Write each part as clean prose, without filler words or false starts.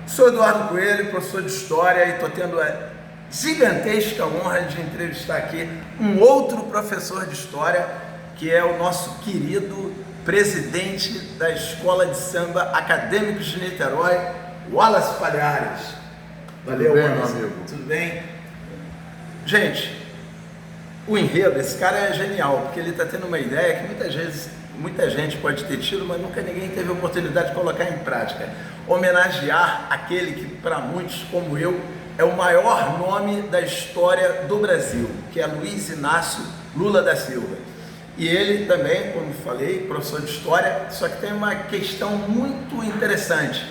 Sou Eduardo Coelho, professor de História, e estou tendo a gigantesca honra de entrevistar aqui um outro professor de História, que é o nosso querido presidente da Escola de Samba Acadêmicos de Niterói, Wallace Palhares. Valeu, Tudo bem, Wallace. meu amigo? Tudo bem? Gente, o enredo, esse cara é genial, porque ele está tendo uma ideia que muita gente pode ter tido, mas nunca ninguém teve a oportunidade de colocar em prática. Homenagear aquele que, para muitos como eu, é o maior nome da história do Brasil, que é Luiz Inácio Lula da Silva. E ele também, como falei, professor de História, só que tem uma questão muito interessante.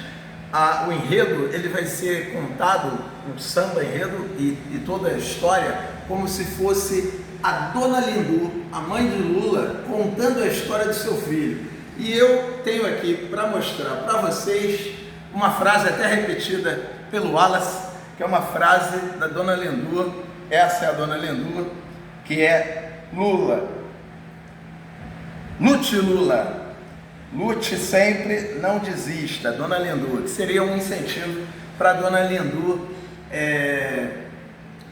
O enredo, ele vai ser contado, o samba enredo e toda a história, como se fosse a Dona Lindu, a mãe de Lula, contando a história do seu filho. E eu tenho aqui para mostrar para vocês uma frase até repetida pelo Wallace, que é uma frase da Dona Lindu. Essa é a Dona Lindu, que é: Lula, lute Lula, lute sempre, não desista. Dona Lindu, que seria um incentivo para a Dona Lindu,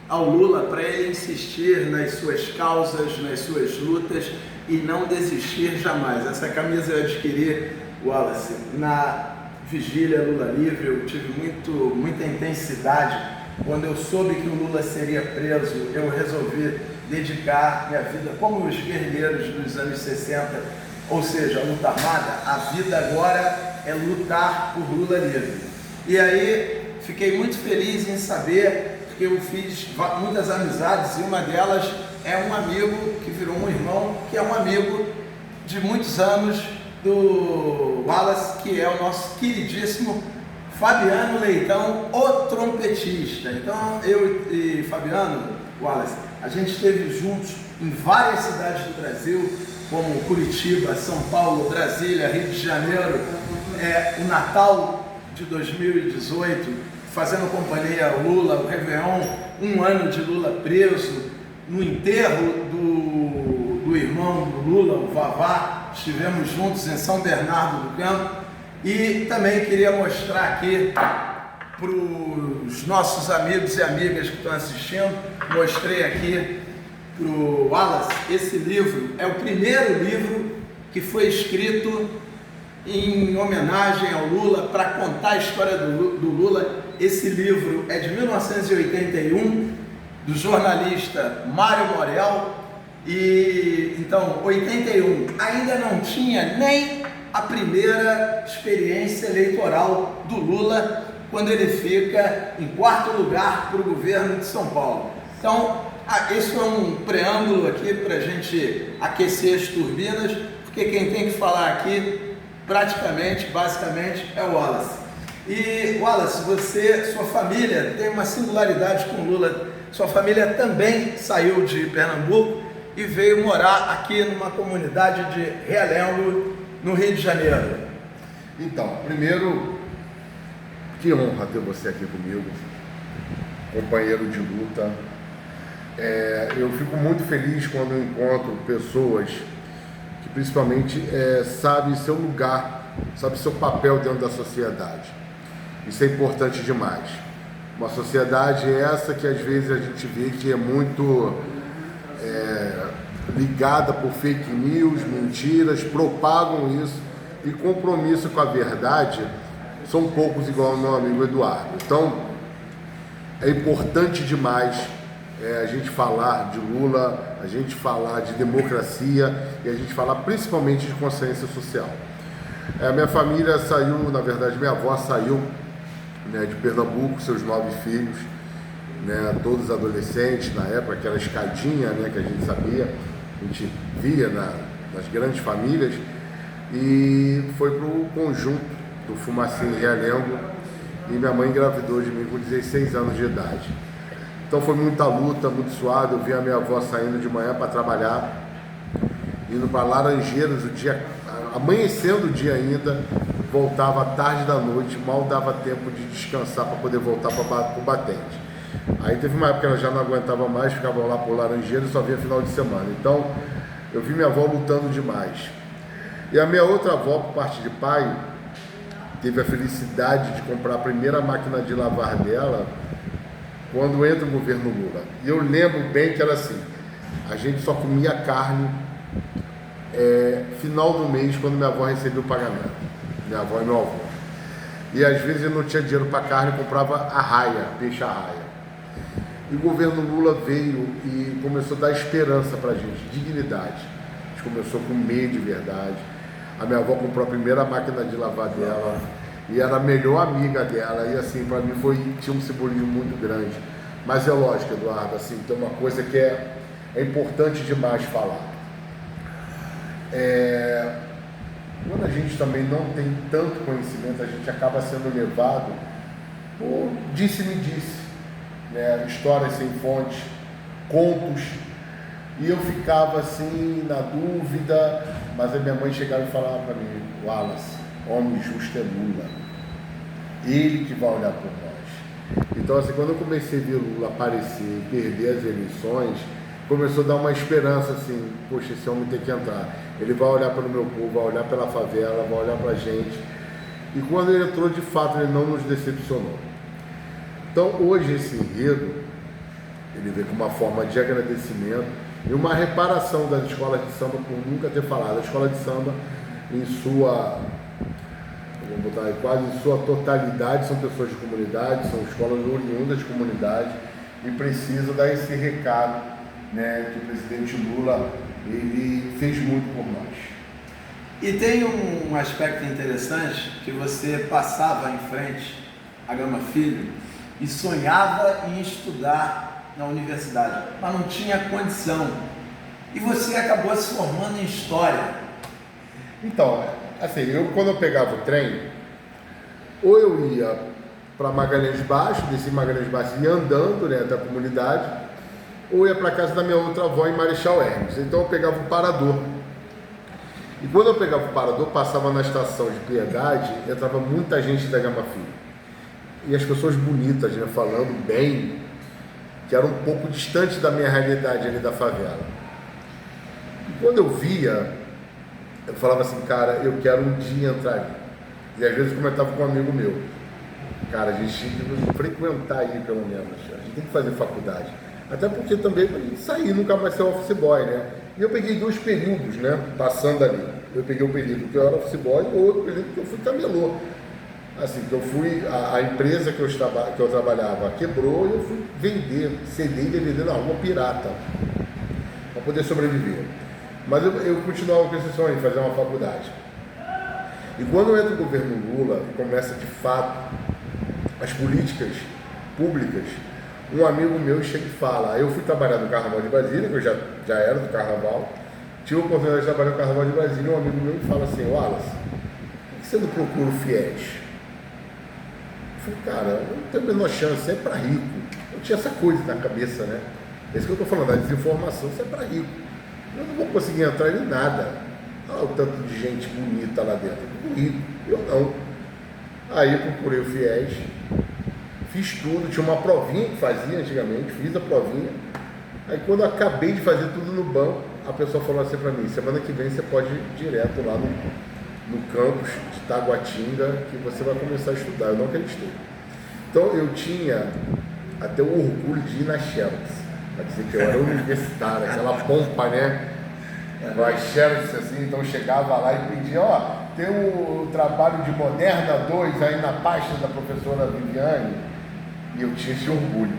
ao Lula, para ele insistir nas suas causas, nas suas lutas e não desistir jamais. Essa camisa eu adquiri, Wallace, na vigília Lula Livre. Eu tive muita intensidade. Quando eu soube que o Lula seria preso, eu resolvi dedicar minha vida, como os guerrilheiros dos anos 60, ou seja, a luta armada. A vida agora é lutar por Lula livre. E aí fiquei muito feliz em saber que eu fiz muitas amizades, e uma delas é um amigo que virou um irmão, que é um amigo de muitos anos do Wallace, que é o nosso queridíssimo Fabiano Leitão, o trompetista. Então eu e Fabiano, Wallace, a gente esteve juntos em várias cidades do Brasil, como Curitiba, São Paulo, Brasília, Rio de Janeiro, o Natal de 2018, fazendo companhia ao Lula, o Réveillon, um ano de Lula preso, no enterro do irmão do Lula, o Vavá, estivemos juntos em São Bernardo do Campo. E também queria mostrar aqui para os nossos amigos e amigas que estão assistindo, mostrei aqui para o Wallace, esse livro é o primeiro livro que foi escrito em homenagem ao Lula, para contar a história do Lula. Esse livro é de 1981, do jornalista Mário Morel, e então 81 ainda não tinha nem a primeira experiência eleitoral do Lula, quando ele fica em quarto lugar para o governo de São Paulo. Então, isso é um preâmbulo aqui para a gente aquecer as turbinas, porque quem tem que falar aqui basicamente é o Wallace. E Wallace, sua família tem uma singularidade com o Lula. Sua família também saiu de Pernambuco e veio morar aqui numa comunidade de Realengo, no Rio de Janeiro. Então, primeiro, que honra ter você aqui comigo, companheiro de luta. Eu fico muito feliz quando eu encontro pessoas que principalmente sabem seu lugar, sabem seu papel dentro da sociedade. Isso é importante demais. Uma sociedade essa que às vezes a gente vê que é muito ligada por fake news, mentiras, propagam isso, e compromisso com a verdade são poucos, igual ao meu amigo Eduardo. Então, é importante demais a gente falar de Lula, a gente falar de democracia e a gente falar principalmente de consciência social. Minha família saiu, na verdade minha avó saiu, de Pernambuco, seus 9 filhos, todos adolescentes na época, aquela escadinha que a gente sabia, a gente via nas grandes famílias, e foi para o conjunto do Fumacinho Realengo, e minha mãe engravidou de mim com 16 anos de idade. Então foi muita luta, muito suado. Eu vi a minha avó saindo de manhã para trabalhar, indo para Laranjeiras, amanhecendo o dia ainda, voltava à tarde da noite, mal dava tempo de descansar para poder voltar para o batente. Aí teve uma época que ela já não aguentava mais, ficava lá por Laranjeiras e só via final de semana. Então eu vi minha avó lutando demais. E a minha outra avó, por parte de pai, teve a felicidade de comprar a primeira máquina de lavar dela quando entra o governo Lula. E eu lembro bem que era assim, a gente só comia carne final do mês, quando minha avó recebia o pagamento, minha avó e meu avô. E às vezes eu não tinha dinheiro para carne, comprava arraia, peixe arraia. E o governo Lula veio e começou a dar esperança para a gente, dignidade. A gente começou a comer de verdade. A minha avó comprou a primeira máquina de lavar dela e era a melhor amiga dela. E assim, para mim tinha um simbolismo muito grande. Mas é lógico, Eduardo, assim, tem uma coisa que é importante demais falar. Quando a gente também não tem tanto conhecimento, a gente acaba sendo levado por disse-me-disse, né? Histórias sem fonte, contos, e eu ficava assim na dúvida, mas a minha mãe chegava e falava para mim: Wallace, homem justo é Lula, ele que vai olhar por nós. Então assim, quando eu comecei a ver Lula aparecer, perder as eleições, começou a dar uma esperança assim, poxa, esse homem tem que entrar, ele vai olhar pelo meu povo, vai olhar pela favela, vai olhar pra gente. E quando ele entrou, de fato, ele não nos decepcionou. Então hoje esse enredo, ele vem com uma forma de agradecimento e uma reparação das escolas de samba por nunca ter falado. A escola de samba, em sua, vamos botar aí, quase em sua totalidade, são pessoas de comunidade, são escolas oriundas de comunidade, e precisa dar esse recado, né, que o presidente Lula ele fez muito por nós. E tem um aspecto interessante, que você passava em frente a Gama Filho e sonhava em estudar na universidade, mas não tinha condição. E você acabou se formando em História. Então, assim, quando eu pegava o trem, ou eu ia para Magalhães Baixo, desci Magalhães Baixo e ia andando, né, até a comunidade, ou ia para casa da minha outra avó em Marechal Hermes. Então eu pegava o parador. E quando eu pegava o parador, passava na estação de Piedade, entrava muita gente da Gama Filho. E as pessoas bonitas, né, falando bem, que era um pouco distante da minha realidade ali da favela. E quando eu via, eu falava assim, cara, eu quero um dia entrar ali. E às vezes eu comentava com um amigo meu, cara, a gente tem que frequentar aí pelo menos, a gente tem que fazer faculdade. Até porque também pra gente sair, nunca mais ser office boy, né? E eu peguei 2 períodos, né, passando ali. Eu peguei um período que eu era office boy e outro período que eu fui camelô. Assim, que eu fui, a empresa que eu trabalhava quebrou e eu fui vender CD e DVD na rua pirata, para poder sobreviver. Mas eu continuava com esse sonho de fazer uma faculdade. E quando entra o governo Lula e começa de fato as políticas públicas, um amigo meu chega e fala, eu fui trabalhar no Carnaval de Brasília, que eu já era do Carnaval, tive a oportunidade de trabalhar no Carnaval de Brasília, e um amigo meu me fala assim, Wallace, por que você não procura o FIES? Eu falei, cara, eu não tenho a menor chance, é para rico. Eu tinha essa coisa na cabeça, né? É isso que eu estou falando, a desinformação, isso é para rico. Eu não vou conseguir entrar em nada. Olha o tanto de gente bonita lá dentro, tudo rico, eu não. Aí eu procurei o FIES, fiz tudo, tinha uma provinha que fazia antigamente, fiz a provinha. Aí quando eu acabei de fazer tudo no banco, a pessoa falou assim para mim, semana que vem você pode ir direto lá no campus de Taguatinga, que você vai começar a estudar. Eu não acreditei. Então eu tinha até o orgulho de ir na Xerox, para dizer que eu era universitário, aquela pompa, né? Vai Xerox assim, então eu chegava lá e pedia, tem o trabalho de Moderna 2 aí na pasta da professora Viviane, e eu tinha esse orgulho,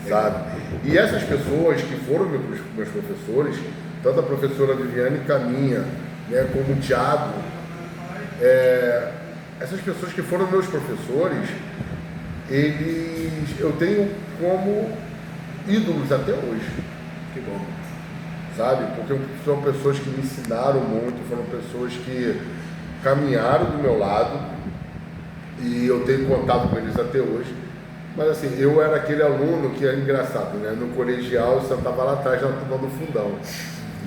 sabe? E essas pessoas que foram meus professores, tanto a professora Viviane Caminha, né, como o Thiago, essas pessoas que foram meus professores, eu tenho como ídolos até hoje. Que bom. Sabe? Porque são pessoas que me ensinaram muito, foram pessoas que caminharam do meu lado e eu tenho contato com eles até hoje. Mas assim, eu era aquele aluno que era engraçado, né? No colegial eu sentava lá atrás na turma do fundão.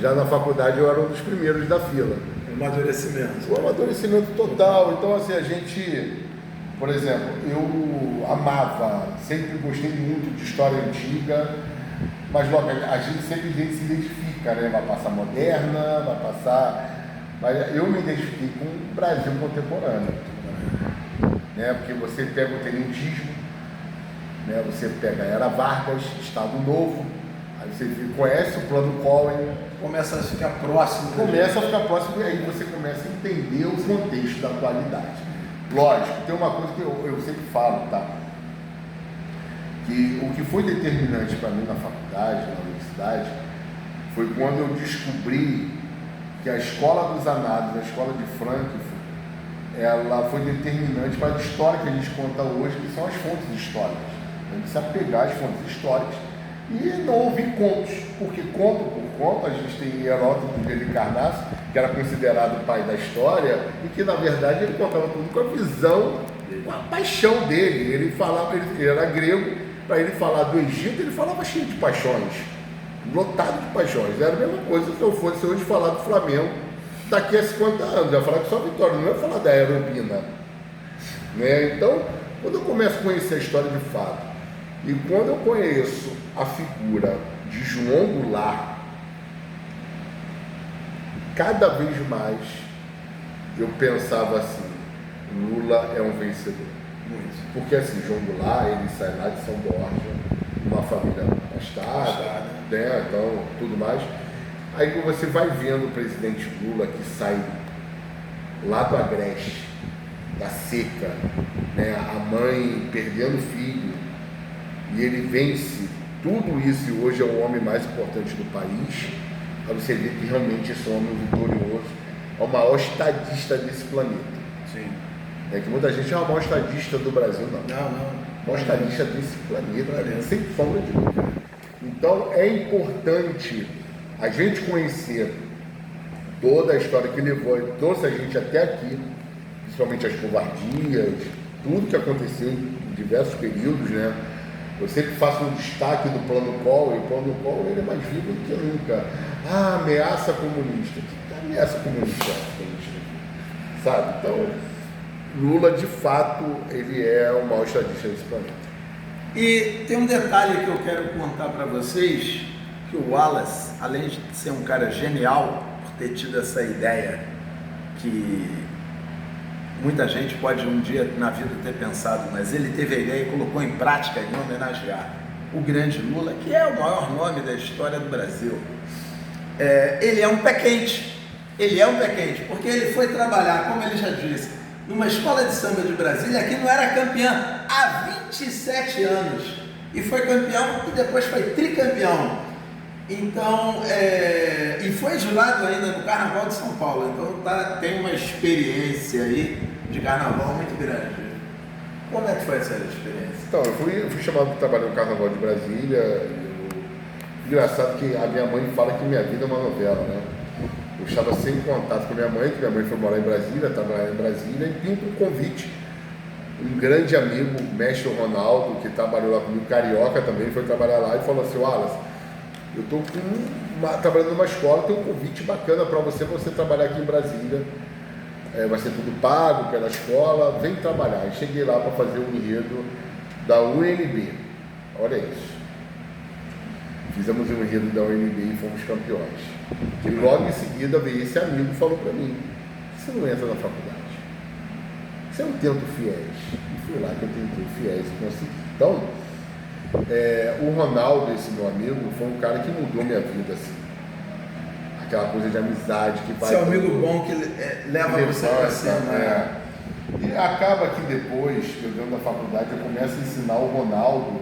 Já na faculdade eu era um dos primeiros da fila. Amadurecimento. O amadurecimento total. Então assim, a gente, por exemplo, eu amava, sempre gostei muito de história antiga, mas logo, a gente sempre se identifica, né? Vai passar moderna, vai passar... Mas eu me identifiquei com o Brasil contemporâneo. né? Porque você pega o tenentismo, né? Você pega a Era Vargas, Estado Novo, aí você conhece o Plano Collor, começa a ficar próximo. E aí você começa a entender o contexto da atualidade. Lógico, tem uma coisa que eu sempre falo, tá? Que o que foi determinante para mim na faculdade, na universidade, foi quando eu descobri que a Escola dos Análises, a Escola de Frankfurt, ela foi determinante para a história que a gente conta hoje, que são as fontes históricas. A gente se apegar às fontes históricas e não ouvir contos, porque conto por conto, a gente tem Heródoto de Halicarnasso, que era considerado o pai da história, e que na verdade ele contava tudo com a visão, com a paixão dele. Ele falava, ele era grego, para ele falar do Egito, ele falava cheio de paixões, lotado de paixões. Era a mesma coisa se eu fosse hoje falar do Flamengo daqui a 50 anos, eu ia falar que só vitória, não ia falar da Aerobina, né? Então, quando eu começo a conhecer a história de fato, e quando eu conheço a figura de João Goulart, cada vez mais eu pensava assim, Lula é um vencedor. Muito. Porque assim, João Goulart, ele sai lá de São Borja, uma família abastada, né? Então, tudo mais. Aí que você vai vendo o presidente Lula que sai lá do Agreste, da seca, né? A mãe perdendo o filho, e ele vence tudo isso e hoje é o homem mais importante do país. Aí você vê que realmente esse homem vitorioso é o maior estadista desse planeta. Sim. É que muita gente é o maior estadista do Brasil, não. Não. O maior estadista desse planeta, sem sombra de dúvida. Então é importante a gente conhecer toda a história que levou, trouxe a gente até aqui, principalmente as covardias, tudo que aconteceu em diversos períodos, né? Eu sempre faço um destaque do Plano Collor, e o Plano Collor ele é mais vivo do que nunca. Ah, ameaça comunista. Que ameaça comunista? Sabe? Então, Lula, de fato, ele é o maior estadista desse planeta. E tem um detalhe que eu quero contar para vocês, que o Wallace, além de ser um cara genial, por ter tido essa ideia que muita gente pode um dia na vida ter pensado, mas ele teve a ideia e colocou em prática em homenagear o grande Lula, que é o maior nome da história do Brasil. Ele é um pé quente, porque ele foi trabalhar, como ele já disse, numa escola de samba de Brasília que não era campeã há 27 anos, e foi campeão e depois foi tricampeão. Então, e foi jurado ainda no Carnaval de São Paulo, então tem uma experiência aí de carnaval muito grande. Como é que foi essa experiência? Então, eu fui chamado para trabalhar no Carnaval de Brasília. Engraçado que a minha mãe fala que minha vida é uma novela, né? Eu estava sem contato com minha mãe, que minha mãe foi morar em Brasília, trabalhar em Brasília, e pinta um convite. Um grande amigo, o mestre Ronaldo, que trabalhou lá comigo, carioca também, foi trabalhar lá e falou assim: Wallace, eu estou trabalhando numa escola, tem um convite bacana para você trabalhar aqui em Brasília. Vai ser tudo pago pela escola, vem trabalhar. E cheguei lá para fazer o enredo da UNB. Olha isso. Fizemos um enredo da UNB e fomos campeões. E logo em seguida veio esse amigo e falou para mim: você não entra na faculdade? Você não tenta o FIES? E fui lá que eu tentei o FIES e consegui. Então, o Ronaldo, esse meu amigo, foi um cara que mudou minha vida, assim. Aquela coisa de amizade que vai... Seu amigo bom que leva você para cima. E acaba que depois, eu dentro da faculdade, eu começo a ensinar o Ronaldo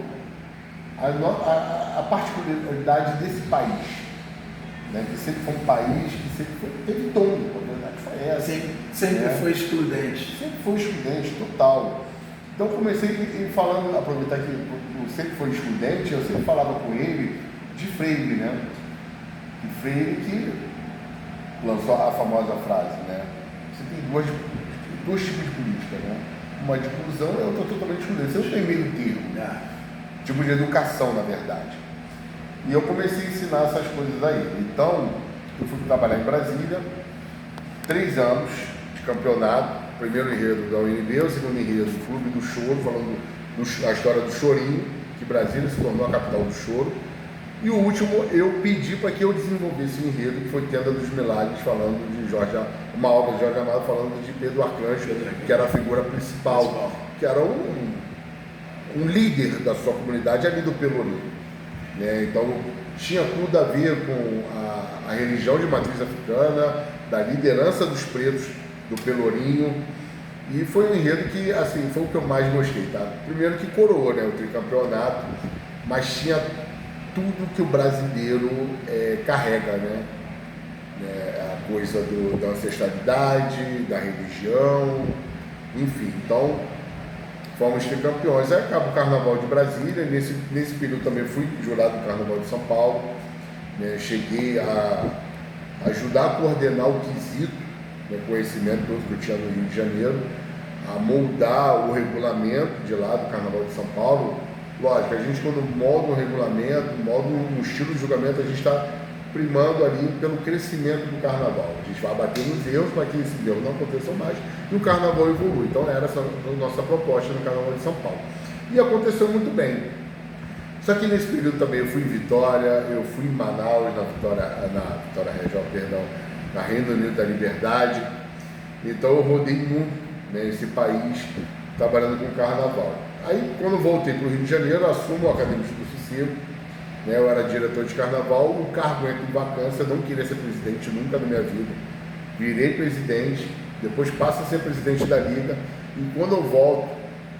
a particularidade desse país, né? Que sempre foi um país que sempre teve tom, a verdade foi essa. Sempre foi excludente. Sempre foi excludente, total. Então comecei falando, aproveitar que eu sempre foi excludente, eu sempre falava com ele de Freire, né? De Freire que lançou a famosa frase, né? Você tem dois tipos de política, né? Uma de inclusão e outra totalmente excludente. Você não tem meio termo, tipo de educação, na verdade. E eu comecei a ensinar essas coisas aí. Então, eu fui trabalhar em Brasília, 3 anos de campeonato, primeiro enredo da UNB, o segundo enredo do Clube do Choro, falando da história do Chorinho, que Brasília se tornou a capital do choro. E o último, eu pedi para que eu desenvolvesse um enredo, que foi Tenda dos Milagres, falando de uma obra de Jorge Amado, falando de Pedro Arcanjo, que era a figura principal que era um líder da sua comunidade ali do Pelourinho, né? Então tinha tudo a ver com a religião de matriz africana, da liderança dos pretos do Pelourinho, e foi um enredo que, assim, foi o que eu mais gostei, tá? Primeiro que coroou, né, o tricampeonato, mas tinha tudo que o brasileiro carrega, né? A coisa da ancestralidade, da religião, enfim. Então, fomos tricampeões. Aí acaba o Carnaval de Brasília, nesse período também fui jurado do Carnaval de São Paulo, né? Cheguei a ajudar a coordenar o quesito, né, conhecimento todo que eu tinha no Rio de Janeiro, a moldar o regulamento de lá do Carnaval de São Paulo. Lógico, a gente quando molda o regulamento, molda o estilo de julgamento, a gente está primando ali pelo crescimento do Carnaval. A gente vai bater nos erros para que esses erros não aconteçam mais e o Carnaval evolui. Então era essa a nossa proposta no Carnaval de São Paulo. E aconteceu muito bem. Só que nesse período também eu fui em Vitória, eu fui em Manaus, na Vitória Região, perdão, na Reino Unido da Liberdade. Então eu rodei muito, né, esse país trabalhando com Carnaval. Aí quando voltei para o Rio de Janeiro, eu assumo o Acadêmico do Cicero, né, eu era diretor de Carnaval, o cargo entra em vacância, não queria ser presidente nunca na minha vida. Virei presidente, depois passo a ser presidente da Liga, e quando eu volto,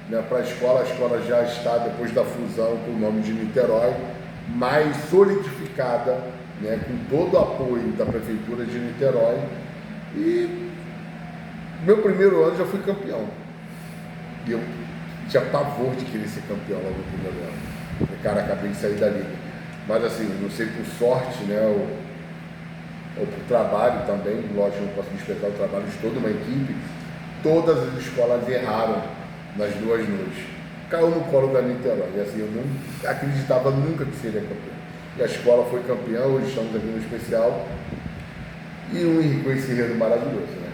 né, para a escola já está, depois da fusão com o nome de Niterói, mais solidificada, né, com todo o apoio da Prefeitura de Niterói. E meu primeiro ano já fui campeão. E eu tinha pavor de querer ser campeão logo no primeiro ano. Cara, acabei de sair da Liga. Mas assim, não sei por sorte, né, ou por trabalho também, lógico, não posso despertar o trabalho de toda uma equipe, todas as escolas erraram nas 2 noites. Caiu no colo da Niterói. E assim, eu não acreditava nunca que seria campeão. E a escola foi campeã, hoje estamos aqui no especial. E com esse enredo maravilhoso, né?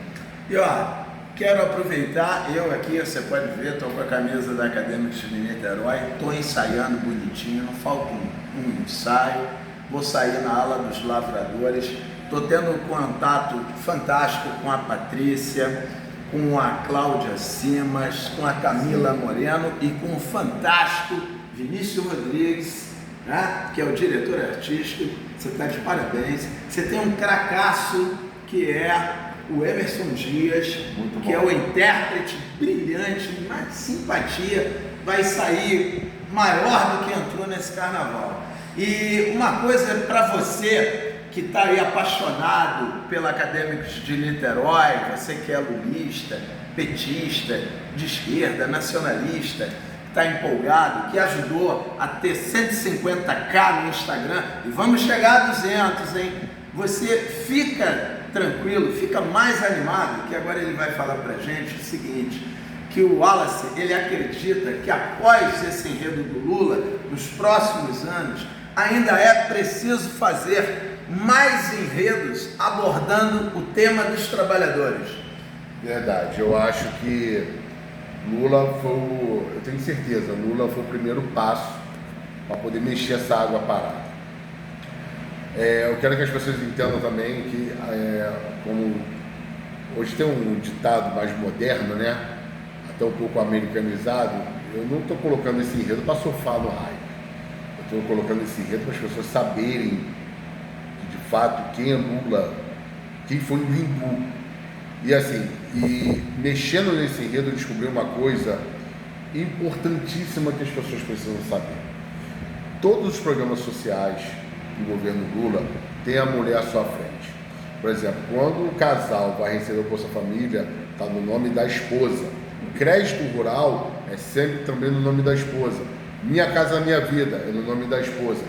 E ó, quero aproveitar, eu aqui, você pode ver, estou com a camisa da Acadêmicos de Niterói, estou ensaiando bonitinho, não falta um ensaio, vou sair na ala dos lavradores, estou tendo um contato fantástico com a Patrícia, com a Cláudia Simas, com a Camila Moreno e com o fantástico Vinícius Rodrigues, né, que é o diretor artístico. Você está de parabéns. Você tem um cracaço que é o Emerson Dias, que é o intérprete brilhante, uma simpatia, vai sair maior do que entrou nesse carnaval. E uma coisa para você que está aí apaixonado pela Acadêmicos de Niterói, você que é lulista, petista, de esquerda, nacionalista, está empolgado, que ajudou a ter 150k no Instagram, e vamos chegar a 200, hein? Você fica tranquilo, fica mais animado, que agora ele vai falar pra gente o seguinte, que o Wallace, ele acredita que após esse enredo do Lula, nos próximos anos, ainda é preciso fazer mais enredos abordando o tema dos trabalhadores. Verdade, eu acho que Lula foi, eu tenho certeza, Lula foi o primeiro passo para poder mexer essa água parada. Eu quero que as pessoas entendam também que, como hoje tem um ditado mais moderno, né, até um pouco americanizado, eu não estou colocando esse enredo para surfar no hype. Eu estou colocando esse enredo para as pessoas saberem de fato quem é Lula, quem foi o Lindu. E assim, mexendo nesse enredo eu descobri uma coisa importantíssima que as pessoas precisam saber. Todos os programas sociais do governo Lula têm a mulher à sua frente. Por exemplo, quando o casal vai receber o Bolsa Família, está no nome da esposa. O crédito rural é sempre também no nome da esposa. Minha Casa Minha Vida é no nome da esposa.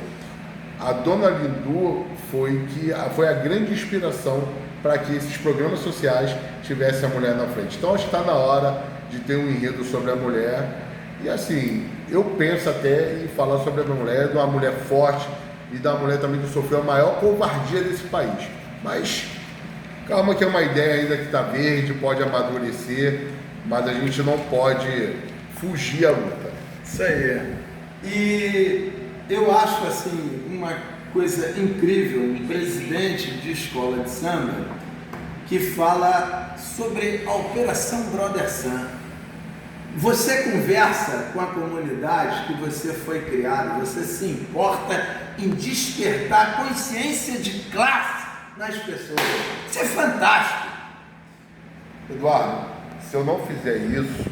A dona Lindu foi a grande inspiração para que esses programas sociais tivessem a mulher na frente. Então, acho que está na hora de ter um enredo sobre a mulher. E assim, eu penso até em falar sobre a mulher, de uma mulher forte e da mulher também que sofreu a maior covardia desse país. Mas calma que é uma ideia ainda que está verde, pode amadurecer, mas a gente não pode fugir à luta. Isso aí. E eu acho assim uma coisa incrível, um presidente de escola de samba que fala sobre a Operação Brother Sam. Você conversa com a comunidade que você foi criado, você se importa em despertar consciência de classe nas pessoas. Isso é fantástico. Eduardo, se eu não fizer isso,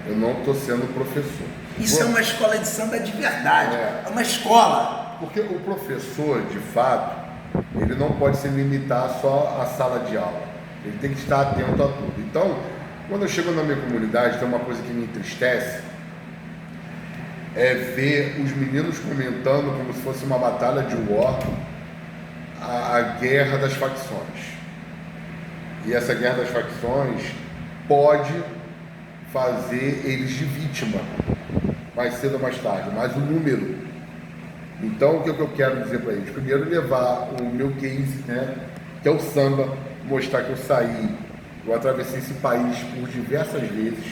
eu não estou sendo professor. Isso é uma escola de samba de verdade, é uma escola. Porque o professor, de fato, ele não pode se limitar só à sala de aula. Ele tem que estar atento a tudo. Então, quando eu chego na minha comunidade, tem uma coisa que me entristece, é ver os meninos comentando como se fosse uma batalha de war, a guerra das facções. E essa guerra das facções pode fazer eles de vítima, mais cedo ou mais tarde, mais um número. Então, o que eu quero dizer para eles? Primeiro, levar o meu case, né, que é o samba, mostrar que eu atravessei esse país por diversas vezes,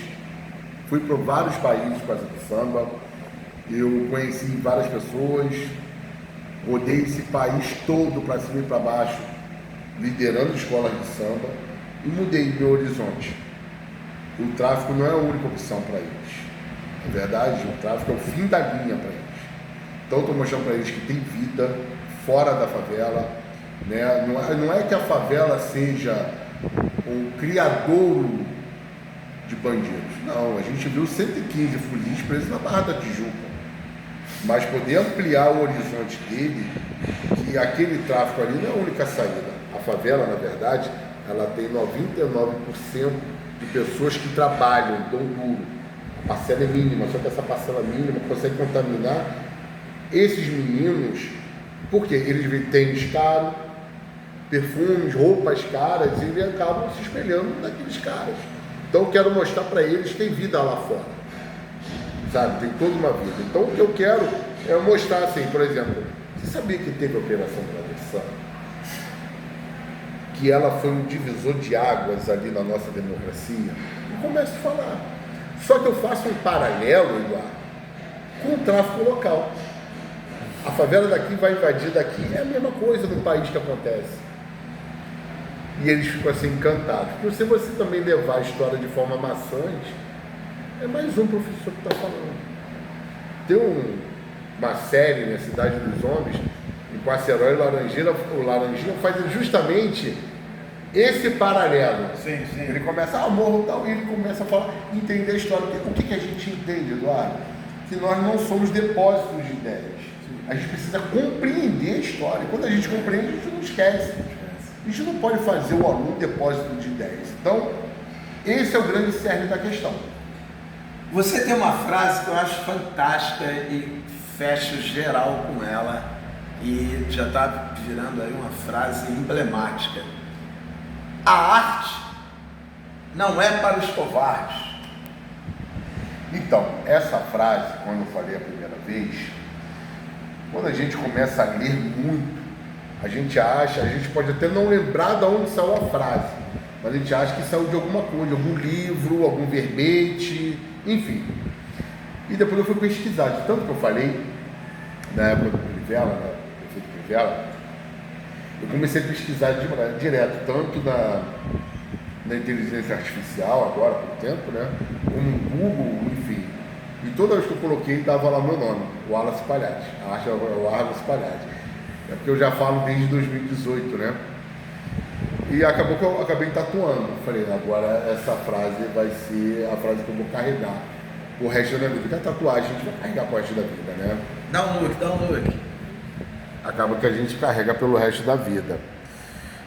fui para vários países com essa samba, eu conheci várias pessoas, rodei esse país todo para cima e para baixo, liderando escolas de samba, e mudei meu horizonte. O tráfico não é a única opção para eles. Na verdade, o tráfico é o fim da linha para eles. Então, eu estou mostrando para eles que tem vida fora da favela, né? Não é que a favela seja um criadouro de bandidos. Não, a gente viu 115 fuzis presos na Barra da Tijuca. Mas poder ampliar o horizonte dele, que aquele tráfico ali não é a única saída. A favela, na verdade, ela tem 99% de pessoas que trabalham, dão duro. A parcela é mínima, só que essa parcela mínima consegue contaminar esses meninos, porque eles veem tênis caro, perfumes, roupas caras, e eles acabam se espelhando naqueles caras. Então eu quero mostrar para eles que tem vida lá fora, sabe? Tem toda uma vida. Então o que eu quero é mostrar assim, por exemplo, você sabia que teve a Operação Travessão? Que ela foi um divisor de águas ali na nossa democracia? Eu começo a falar. Só que eu faço um paralelo, Eduardo, com o tráfico local. A favela daqui vai invadir daqui, é a mesma coisa no país que acontece. E eles ficam assim encantados. Porque se você também levar a história de forma maçante, é mais um professor que está falando. Tem uma série, né, Cidade dos Homens, em Quacerói e o Laranjeira faz justamente esse paralelo. Sim. Ele começa, morro tal, e ele começa a falar, entender a história. O que a gente entende, Eduardo? Que nós não somos depósitos de ideias. A gente precisa compreender a história. Quando a gente compreende, a gente não esquece. A gente não pode fazer o aluno depósito de ideias. Então, esse é o grande cerne da questão. Você tem uma frase que eu acho fantástica e fecho geral com ela, e já está virando aí uma frase emblemática. A arte não é para os covardes. Então, essa frase, quando eu falei a primeira vez, quando a gente começa a ler muito, a gente pode até não lembrar de onde saiu a frase, mas a gente acha que saiu de alguma coisa, de algum livro, algum verbete, enfim. E depois eu fui pesquisar, de tanto que eu falei, na época do Crivella, né, prefeito Crivella, eu comecei a pesquisar direto, tanto na inteligência artificial, agora, por tempo, né, como no Google, enfim. E toda vez que eu coloquei, dava lá meu nome, Wallace Palhares. A arte é o Wallace Palhares. É porque eu já falo desde 2018, né? E acabou que eu acabei tatuando. Falei, agora essa frase vai ser a frase que eu vou carregar o resto da vida. Porque a tatuagem a gente vai carregar pro resto da vida, né? Dá um look. Acaba que a gente carrega pelo resto da vida.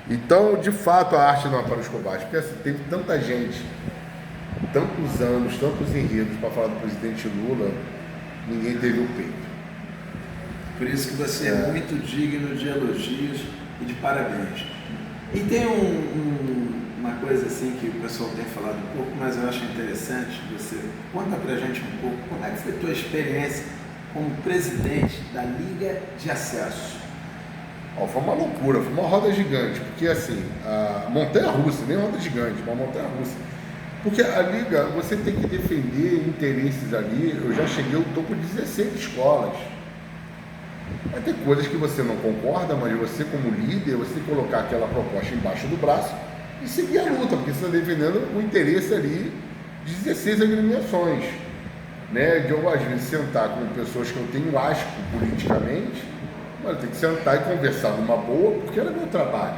Então, de fato, a arte não é para os covardes. Porque assim, teve tanta gente, tantos anos, tantos enredos para falar do presidente Lula, ninguém teve o peito. Por isso que você é muito digno de elogios e de parabéns. E tem uma coisa assim que o pessoal tem falado um pouco, mas eu acho interessante, você conta pra gente um pouco como é que foi a tua experiência como presidente da Liga de Acesso. Foi uma loucura, foi uma roda gigante, porque assim, a montanha-russa, nem roda gigante, uma montanha-russa. Porque a Liga, você tem que defender interesses ali, eu já cheguei ao topo de 16 escolas. Vai ter coisas que você não concorda, mas você como líder, você tem que colocar aquela proposta embaixo do braço e seguir a luta, porque você está defendendo o interesse ali 16 agremiações, né? De eu, às vezes, sentar com pessoas que eu tenho asco politicamente, mas eu tenho que sentar e conversar numa boa, porque era meu trabalho,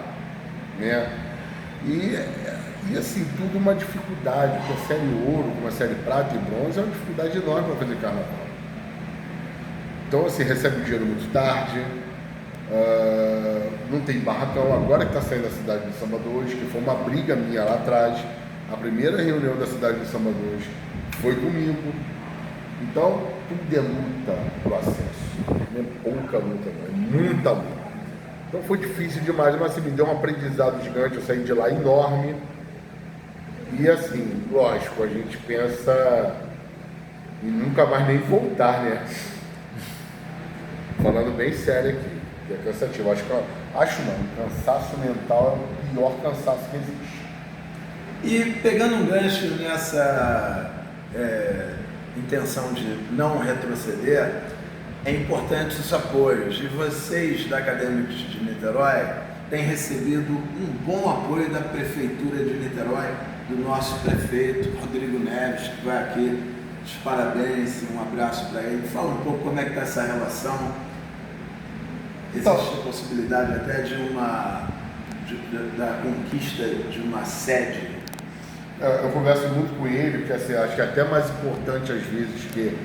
né? E assim, tudo uma dificuldade, com a série ouro, com a série prata e bronze, é uma dificuldade enorme para fazer carnaval. Então, assim, recebe o dinheiro muito tarde, não tem barracão. Agora que está saindo da cidade de Samba hoje, que foi uma briga minha lá atrás, a primeira reunião da cidade de Samba hoje foi comigo. Então, tudo é luta pro acesso, não é pouca luta, não, é muita luta. Então foi difícil demais, mas assim, me deu um aprendizado gigante, eu saí de lá enorme. E assim, lógico, a gente pensa em nunca mais nem voltar, né? Falando bem sério aqui, que é cansativo. Acho não, o cansaço mental é o pior cansaço que existe. E pegando um gancho nessa intenção de não retroceder, é importante os apoios. E vocês da Acadêmicos de Niterói têm recebido um bom apoio da Prefeitura de Niterói, do nosso prefeito Rodrigo Neves, que vai aqui, os parabéns, um abraço para ele. Fala um pouco como é que está essa relação. Existe a possibilidade até da conquista de uma sede? Eu converso muito com ele, porque assim, acho que é até mais importante às vezes que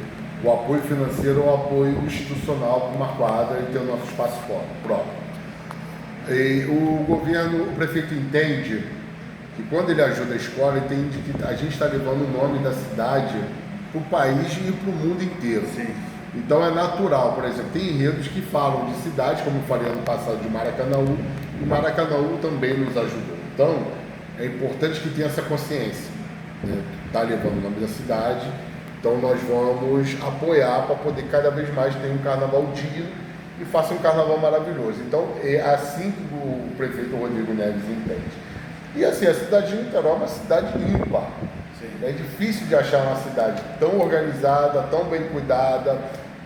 o apoio financeiro é o apoio institucional para uma quadra e ter o nosso espaço próprio. E o governo, o prefeito entende que quando ele ajuda a escola, entende que a gente está levando o nome da cidade para o país e para o mundo inteiro. Sim. Então é natural, por exemplo, tem enredos que falam de cidades, como eu falei ano passado de Maracanaú, e Maracanaú também nos ajudou. Então, é importante que tenha essa consciência, né? Está levando o nome da cidade, então nós vamos apoiar para poder cada vez mais ter um carnaval digno e faça um carnaval maravilhoso. Então, é assim que o prefeito Rodrigo Neves entende. E assim, a cidade de Niterói é uma cidade limpa. Sim. É difícil de achar uma cidade tão organizada, tão bem cuidada,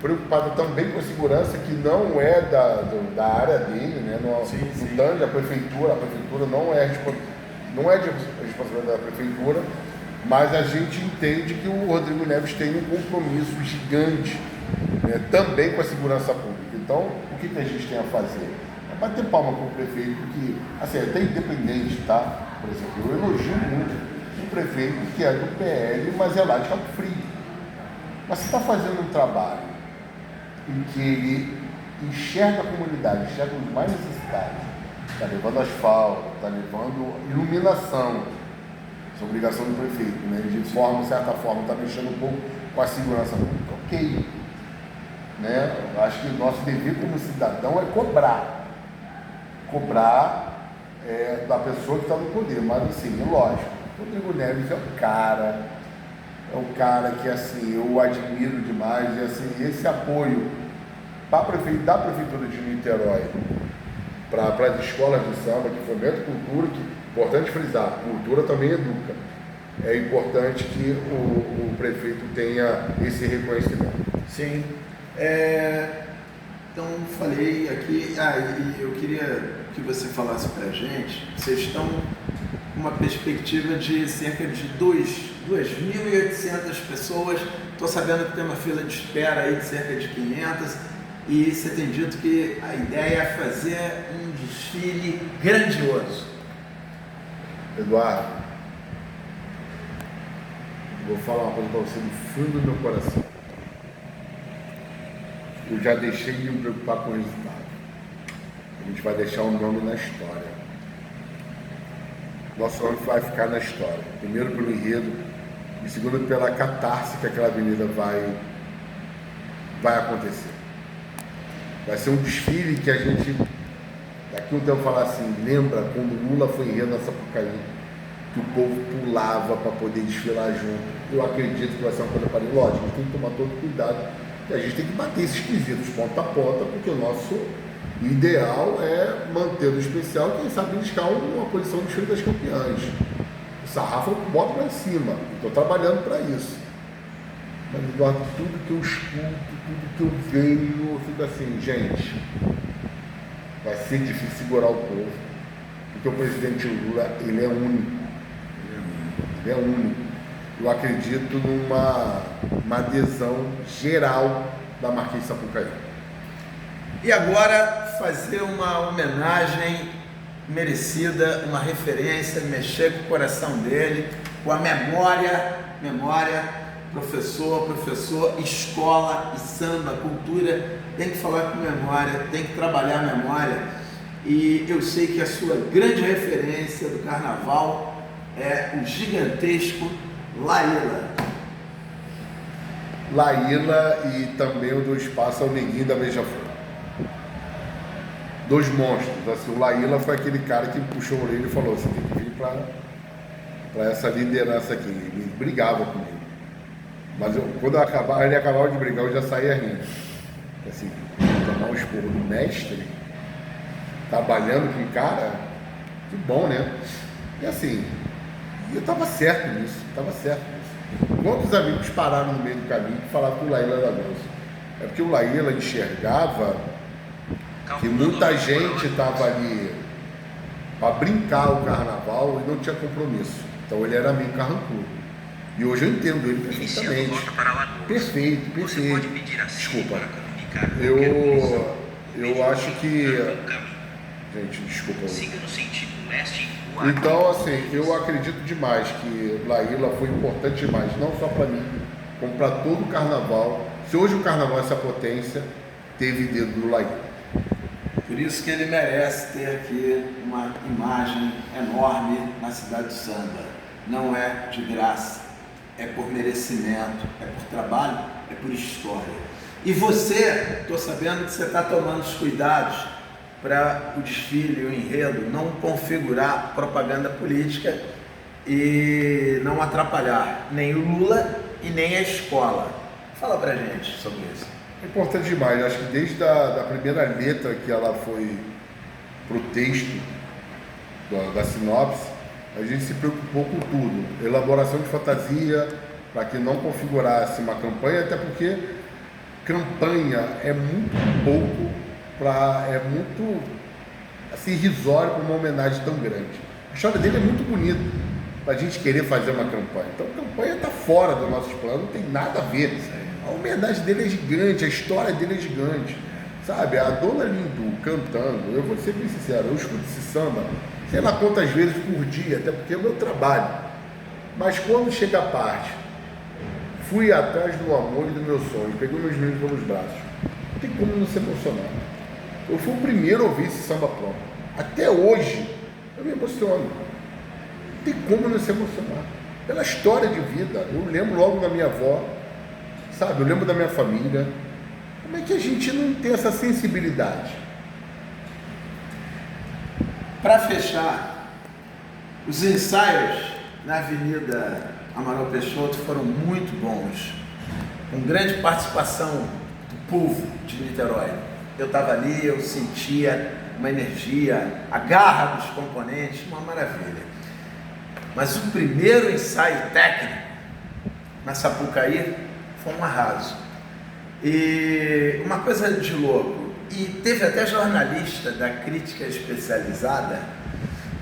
preocupada também com a segurança, que não é da área dele, né? No tange, a prefeitura não é de responsabilidade da prefeitura, mas a gente entende que o Rodrigo Neves tem um compromisso gigante, né, também com a segurança pública. Então, o que a gente tem a fazer? É bater palma com o prefeito, que, assim, é até independente, tá? Por exemplo, eu elogio muito o prefeito que é do PL, mas é lá de Cabo Frio. Mas você está fazendo um trabalho em que ele enxerga a comunidade, enxerga os mais necessitados, está levando asfalto, está levando iluminação, essa é a obrigação do prefeito, né? De certa forma, está mexendo um pouco com a segurança pública. Ok. Né? Eu acho que o nosso dever como cidadão é cobrar da pessoa que está no poder, mas assim, é lógico, o Rodrigo Neves é o cara que assim, eu admiro demais, e assim, esse apoio da Prefeitura de Niterói para as escolas de samba, que fomenta cultura, que é importante frisar, cultura também educa. É importante que o prefeito tenha esse reconhecimento. Sim. Então, falei aqui, e eu queria que você falasse para a gente, vocês estão com uma perspectiva de cerca de 2.800 pessoas, estou sabendo que tem uma fila de espera aí de cerca de 500, e você tem dito que a ideia é fazer um desfile grandioso. Eduardo, vou falar uma coisa para você do fundo do meu coração. Eu já deixei de me preocupar com o resultado. A gente vai deixar o nome na história. Nosso nome vai ficar na história. Primeiro pelo enredo e segundo pela catarse que aquela avenida vai acontecer. Vai ser um desfile que a gente, daqui um tempo, falar assim, lembra quando Lula foi enredo na Sapucaí, que o povo pulava para poder desfilar junto. Eu acredito que vai ser uma coisa para lógico, a gente tem que tomar todo cuidado. E a gente tem que bater esses quesitos ponta a ponta, porque o nosso ideal é manter o especial, quem sabe buscar uma posição do Filho das Campeãs. O sarrafo eu boto lá em cima, estou trabalhando para isso. Mas, Eduardo, tudo que eu escuto, tudo que eu vejo, eu fico assim, gente, vai ser difícil segurar o povo, porque o presidente Lula, ele é único. Ele é único. eu acredito numa adesão geral da Marquês de Sapucaí. E agora fazer uma homenagem merecida, uma referência, mexer com o coração dele, com a memória, professor, escola e samba, cultura, tem que falar com memória, tem que trabalhar a memória. E eu sei que a sua grande referência do carnaval é o gigantesco Laíla. Laíla e também o do espaço ao Neguinho da Beija-Flor. Dois monstros. Assim, o Laíla foi aquele cara que puxou a orelha e falou: você tem que vir para essa liderança aqui. Ele brigava comigo. Mas quando ele acabava de brigar, eu já saía rindo. Assim, tomar um esporro do mestre, trabalhando com o cara, que bom, né? E assim, eu estava certo nisso. Quantos amigos pararam no meio do caminho e falaram que o Laíla era nosso? É porque o Laíla enxergava que muita gente estava ali para brincar o carnaval e não tinha compromisso. Então ele era meio carrancudo. E hoje eu entendo ele perfeitamente. Perfeito. Desculpa. Eu acho que... Gente, desculpa. Então, assim, eu acredito demais que Laíla foi importante demais, não só para mim, como para todo o carnaval. Se hoje o carnaval é essa potência, teve dedo do Laíla. Por isso que ele merece ter aqui uma imagem enorme na cidade do samba. Não é de graça, é por merecimento, é por trabalho, é por história. E você, estou sabendo que você está tomando os cuidados para o desfile, o enredo, não configurar propaganda política e não atrapalhar nem o Lula e nem a escola. Fala pra gente sobre isso. É importante demais, acho que desde a primeira letra que ela foi pro texto da sinopse, a gente se preocupou com tudo. Elaboração de fantasia, para que não configurasse uma campanha, até porque campanha é muito pouco, é muito assim, irrisório para uma homenagem tão grande. A história dele é muito bonita para a gente querer fazer uma campanha. Então a campanha está fora dos nossos planos, não tem nada a ver. A homenagem dele é gigante, a história dele é gigante. Sabe, a Dona Lindu cantando, eu vou ser bem sincero, eu escuto esse samba, sei lá quantas vezes por dia, até porque é o meu trabalho. Mas quando chega a parte, fui atrás do amor e do meu sonho, peguei meus meninos pelos braços, não tem como não se emocionar. Eu fui o primeiro a ouvir esse samba pronto. Até hoje, eu me emociono. Não tem como não se emocionar. Pela história de vida, eu lembro logo da minha avó, sabe? Eu lembro da minha família. Como é que a gente não tem essa sensibilidade? Para fechar, os ensaios na Avenida Amaral Peixoto foram muito bons, com grande participação do povo de Niterói. Eu estava ali, eu sentia uma energia, a garra dos componentes, uma maravilha. Mas o primeiro ensaio técnico na Sapucaí foi um arraso. E uma coisa de louco, e teve até jornalista da crítica especializada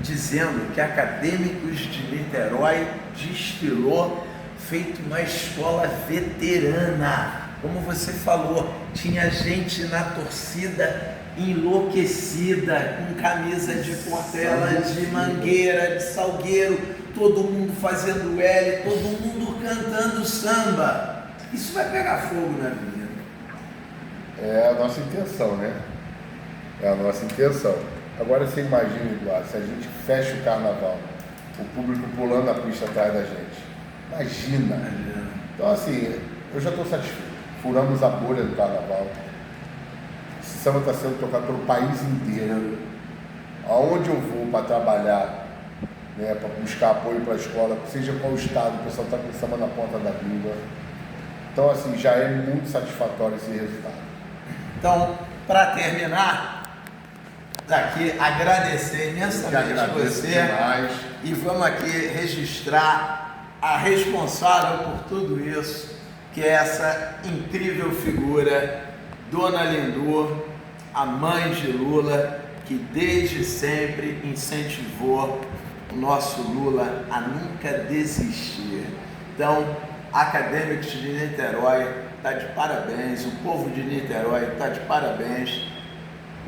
dizendo que Acadêmicos de Niterói desfilou feito uma escola veterana. Como você falou, tinha gente na torcida enlouquecida, com camisa de Portela, de Mangueira, de Salgueiro, todo mundo fazendo L, todo mundo cantando samba. Isso vai pegar fogo na avenida. É a nossa intenção, né? É a nossa intenção. Agora você imagina, Eduardo, se a gente fecha o carnaval, o público pulando a pista atrás da gente. Imagina. Então assim, eu já estou satisfeito. Furamos a bolha do carnaval. Esse samba está sendo tocado pelo país inteiro. Aonde eu vou para trabalhar, né, para buscar apoio para a escola, seja qual estado, o pessoal está com o samba na ponta da língua. Então assim, já é muito satisfatório esse resultado. Então, para terminar, daqui agradecer imensamente você demais. E vamos aqui registrar a responsável por tudo isso, que é essa incrível figura, Dona Lindu, a mãe de Lula, que desde sempre incentivou o nosso Lula a nunca desistir. Então, Acadêmicos de Niterói está de parabéns, o povo de Niterói está de parabéns.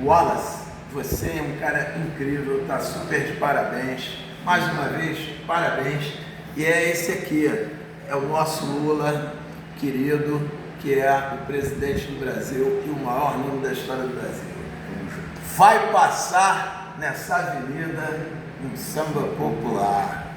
Wallace, você é um cara incrível, está super de parabéns. Mais uma vez, parabéns. E é esse aqui, é o nosso Lula querido, que é o presidente do Brasil e o maior nome da história do Brasil. Vai passar nessa avenida um samba popular.